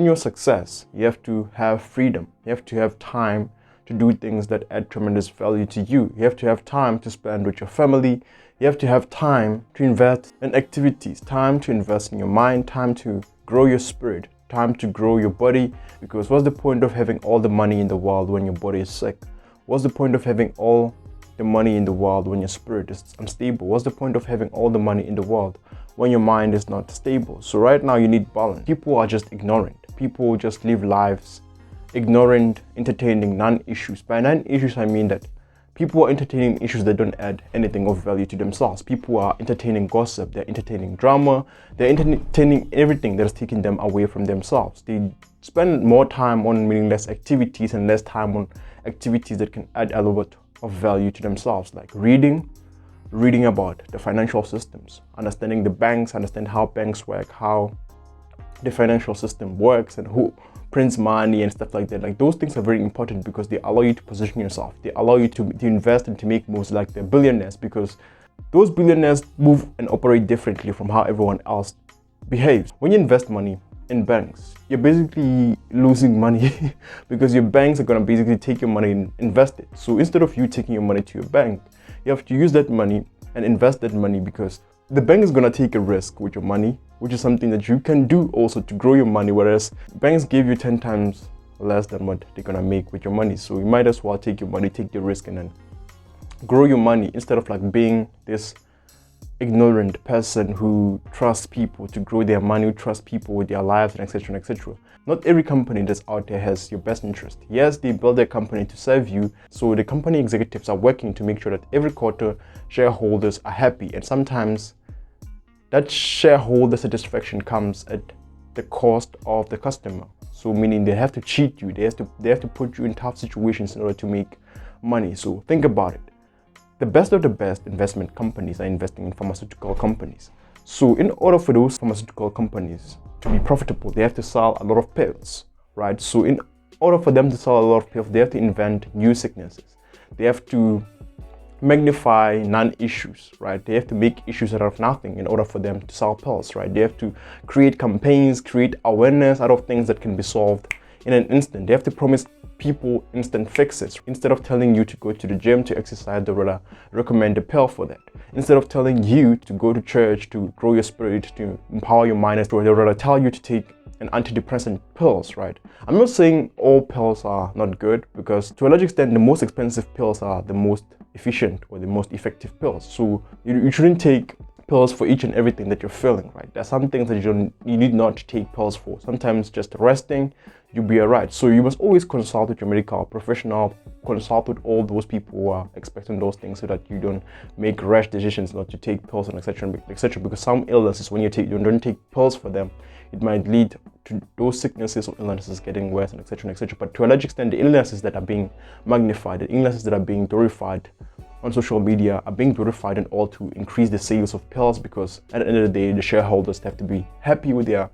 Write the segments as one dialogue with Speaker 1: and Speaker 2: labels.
Speaker 1: in your success, you have to have freedom. You have to have time to do things that add tremendous value to you. You have to have time to spend with your family. You have to have time to invest in activities, time to invest in your mind, time to grow your spirit, time to grow your body. Because what's the point of having all the money in the world when your body is sick? What's the point of having all the money in the world when your spirit is unstable? What's the point of having all the money in the world when your mind is not stable? So right now you need balance. People are just ignorant. People just live lives ignorant, entertaining non-issues. By non-issues, I mean that people are entertaining issues that don't add anything of value to themselves. People are entertaining gossip, they're entertaining drama, they're entertaining everything that is taking them away from themselves. They spend more time on meaningless activities and less time on activities that can add a lot of value to themselves, like reading about the financial systems, understanding the banks, understand how banks work, how the financial system works, and who prints money and stuff like that. Like, those things are very important because they allow you to position yourself. They allow you to invest and to make moves like the billionaires, because those billionaires move and operate differently from how everyone else behaves. When you invest money in banks, you're basically losing money because your banks are going to basically take your money and invest it. So instead of you taking your money to your bank, you have to use that money and invest that money, because the bank is going to take a risk with your money, which is something that you can do also to grow your money, whereas banks give you 10 times less than what they're going to make with your money. So you might as well take your money, take the risk, and then grow your money instead of like being this ignorant person who trusts people to grow their money, who trusts people with their lives, and etc. and etc. Not every company that's out there has your best interest. Yes, they build their company to serve you, so the company executives are working to make sure that every quarter shareholders are happy, and sometimes that shareholder satisfaction comes at the cost of the customer. So meaning they have to cheat you, they have to put you in tough situations in order to make money. So think about it. The best of the best investment companies are investing in pharmaceutical companies. So in order for those pharmaceutical companies to be profitable, they have to sell a lot of pills, right? So in order for them to sell a lot of pills, they have to invent new sicknesses. They have to magnify non-issues, right? They have to make issues out of nothing in order for them to sell pills, right? They have to create campaigns, create awareness out of things that can be solved in an instant. They have to promise people instant fixes. Instead of telling you to go to the gym to exercise, they rather recommend a pill for that. Instead of telling you to go to church to grow your spirit, to empower your mind, they rather tell you to take an antidepressant pills, right? I'm not saying all pills are not good, because to a large extent, the most expensive pills are the most efficient or the most effective pills. So you shouldn't take pills for each and everything that you're feeling, right? There are some things that you need not take pills for. Sometimes just resting, you'll be alright. So you must always consult with your medical professional, consult with all those people who are expecting those things, so that you don't make rash decisions not to take pills and etc. Because some illnesses, when you don't take pills for them, it might lead to those sicknesses or illnesses getting worse and etc. But to a large extent, the illnesses that are being magnified, the illnesses that are being glorified on social media are being glorified in order to increase the sales of pills, because at the end of the day, the shareholders have to be happy with their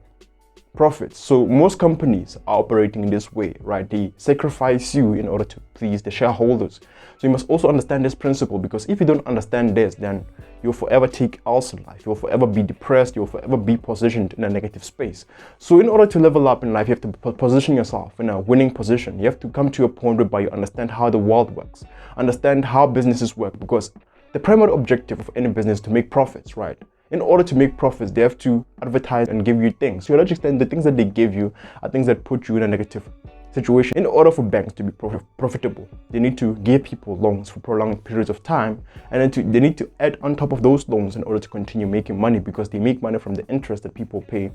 Speaker 1: profits. So most companies are operating in this way, right? They sacrifice you in order to please the shareholders. So you must also understand this principle, because if you don't understand this, then you'll forever take L's in life. You'll forever be depressed. You'll forever be positioned in a negative space. So in order to level up in life, you have to position yourself in a winning position. You have to come to a point whereby you understand how the world works, understand how businesses work, because the primary objective of any business is to make profits, right? In order to make profits, they have to advertise and give you things. To a large extent, the things that they give you are things that put you in a negative situation. In order for banks to be profitable, they need to give people loans for prolonged periods of time, and then they need to add on top of those loans in order to continue making money, because they make money from the interest that people pay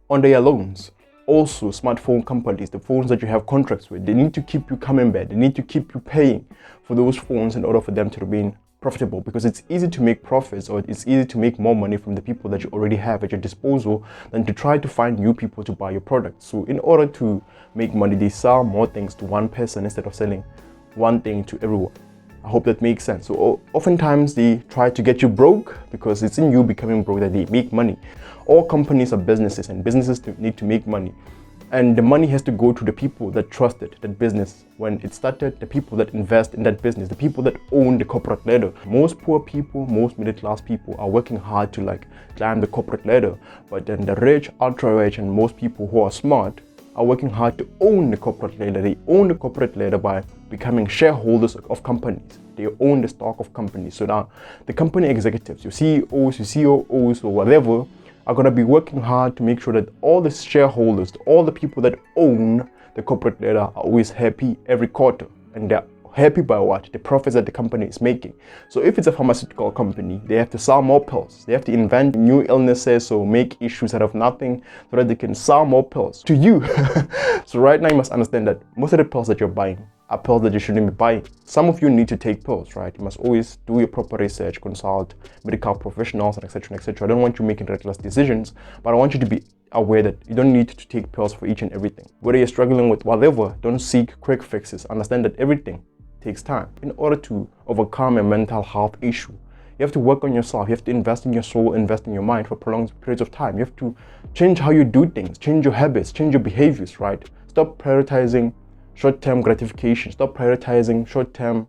Speaker 1: on their loans. Also, smartphone companies, the phones that you have contracts with, they need to keep you coming back. They need to keep you paying for those phones in order for them to remain profitable, because it's easy to make profits, or it's easy to make more money from the people that you already have at your disposal than to try to find new people to buy your product. So in order to make money, they sell more things to one person instead of selling one thing to everyone. I hope that makes sense. So oftentimes they try to get you broke, because it's in you becoming broke that they make money. All companies are businesses, and businesses need to make money. And the money has to go to the people that trusted that business when it started, the people that invest in that business, the people that own the corporate ladder. Most poor people, most middle class people are working hard to like climb the corporate ladder. But then the rich, ultra rich, and most people who are smart are working hard to own the corporate ladder. They own the corporate ladder by becoming shareholders of companies. They own the stock of companies. So now the company executives, your CEOs, your COOs, or whatever, are going to be working hard to make sure that all the shareholders, all the people that own the corporate ladder are always happy every quarter. And they're happy by what? The profits that the company is making. So if it's a pharmaceutical company, they have to sell more pills. They have to invent new illnesses or make issues out of nothing so that they can sell more pills to you. So right now you must understand that most of the pills that you're buying are pills that you shouldn't be buying. Some of you need to take pills, right? You must always do your proper research, consult medical professionals, and etc. etc. I don't want you making reckless decisions, but I want you to be aware that you don't need to take pills for each and everything. Whether you're struggling with whatever, don't seek quick fixes. Understand that everything takes time. In order to overcome a mental health issue, you have to work on yourself. You have to invest in your soul, invest in your mind for prolonged periods of time. You have to change how you do things, change your habits, change your behaviors, right? Stop prioritizing short-term gratification. Stop prioritizing short-term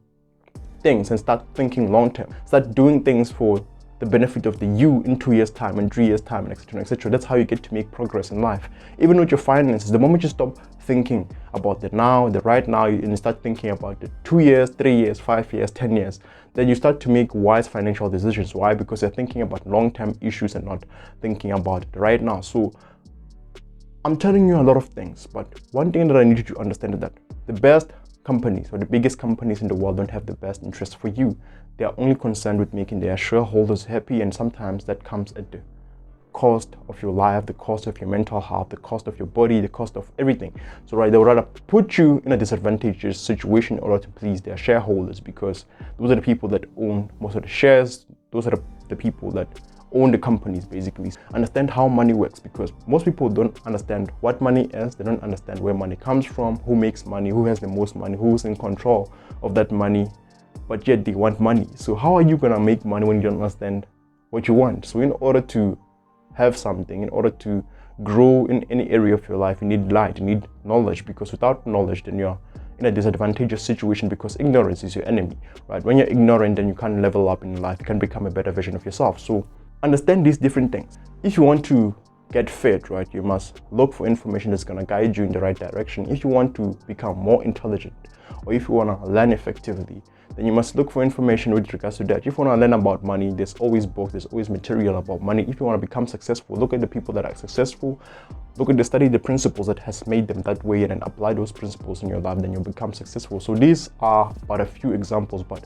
Speaker 1: things and start thinking long-term. Start doing things for the benefit of the you in 2 years' time and 3 years' time, and etc. etc. That's how you get to make progress in life. Even with your finances, the moment you stop thinking about the now, the right now, and you start thinking about the 2 years, 3 years, 5 years, 10 years, then you start to make wise financial decisions. Why? Because you're thinking about long-term issues and not thinking about the right now. So I'm telling you a lot of things, but one thing that I need you to understand is that the best companies or the biggest companies in the world don't have the best interest for you. They are only concerned with making their shareholders happy, and sometimes that comes at the cost of your life, the cost of your mental health, the cost of your body, the cost of everything. So right, they would rather put you in a disadvantageous situation in order to please their shareholders, because those are the people that own most of the shares. Those are the people that own the companies, basically. Understand how money works, because most people don't understand what money is. They don't understand where money comes from, who makes money, who has the most money, who's in control of that money, but yet they want money. So how are you gonna make money when you don't understand what you want? So in order to have something, in order to grow in any area of your life, you need light, you need knowledge, because without knowledge, then you're in a disadvantageous situation, because ignorance is your enemy, right? When you're ignorant, then you can't level up in life, you can become a better version of yourself. So understand these different things. If you want to get fit, right, you must look for information that's going to guide you in the right direction. If you want to become more intelligent, or if you want to learn effectively, then you must look for information with regards to that. If you want to learn about money, there's always books, there's always material about money. If you want to become successful, look at the people that are successful, study the principles that has made them that way, and then apply those principles in your life, then you'll become successful. So these are but a few examples, but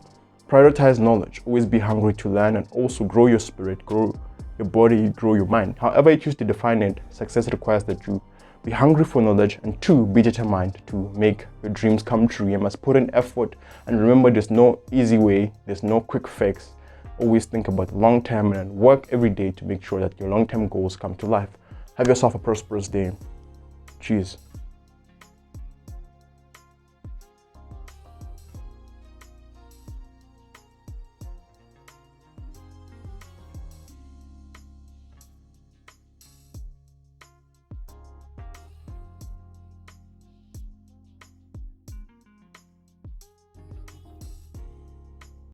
Speaker 1: prioritize knowledge, always be hungry to learn, and also grow your spirit, grow your body, grow your mind. However you choose to define it, success requires that you be hungry for knowledge, and 2, be determined to make your dreams come true. You must put in effort, and remember, there's no easy way, there's no quick fix. Always think about long term and work every day to make sure that your long-term goals come to life. Have yourself a prosperous day. Cheers.